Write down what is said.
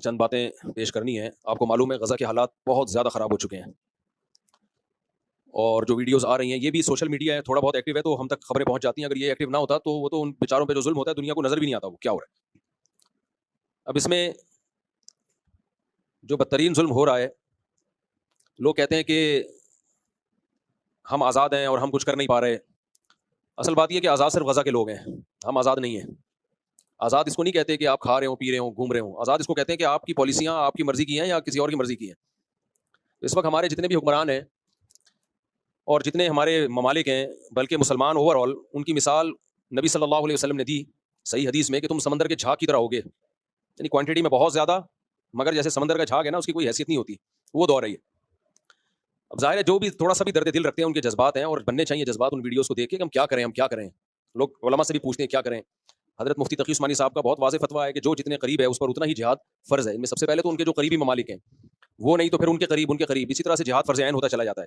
چند باتیں پیش کرنی ہیں. آپ کو معلوم ہے غزہ کے حالات بہت زیادہ خراب ہو چکے ہیں، اور جو ویڈیوز آ رہی ہیں یہ بھی سوشل میڈیا ہے، تھوڑا بہت ایکٹیو ہے تو ہم تک خبریں پہنچ جاتی ہیں. اگر یہ ایکٹیو نہ ہوتا تو وہ تو ان بیچاروں پہ جو ظلم ہوتا ہے دنیا کو نظر بھی نہیں آتا وہ کیا ہو رہا ہے. اب اس میں جو بدترین ظلم ہو رہا ہے، لوگ کہتے ہیں کہ ہم آزاد ہیں اور ہم کچھ کر نہیں پا رہے. اصل بات یہ کہ آزاد صرف غزہ کے لوگ ہیں، ہم آزاد نہیں ہیں. آزاد اس کو نہیں کہتے کہ آپ کھا رہے ہوں، پی رہے ہوں، گھوم رہے ہوں. آزاد اس کو کہتے ہیں کہ آپ کی پالیسیاں آپ کی مرضی کی ہیں یا کسی اور کی مرضی کی ہیں. اس وقت ہمارے جتنے بھی حکمران ہیں اور جتنے ہمارے ممالک ہیں، بلکہ مسلمان اوور آل، ان کی مثال نبی صلی اللہ علیہ وسلم نے دی صحیح حدیث میں کہ تم سمندر کے جھاگ کی طرح ہوگے. یعنی کوانٹٹی میں بہت زیادہ، مگر جیسے سمندر کا جھاگ ہے نا، اس کی کوئی حیثیت نہیں ہوتی، وہ دور ہے یہ. اب ظاہر ہے جو بھی تھوڑا سا بھی درد دل رکھتے ہیں ان کے جذبات ہیں، اور بننے چاہیے جذبات ان ویڈیوز کو دیکھ کے کہ ہم کیا کریں، ہم کیا کریں. لوگ علماء سے بھی پوچھتے ہیں کیا کریں. حضرت مفتی تقی عثمانی صاحب کا بہت واضح فتویٰ ہے کہ جو جتنے قریب ہے اس پر اتنا ہی جہاد فرض ہے. ان میں سب سے پہلے تو ان کے جو قریبی ممالک ہیں وہ، نہیں تو پھر ان کے قریب، اسی طرح سے جہاد فرض عین ہوتا چلا جاتا ہے.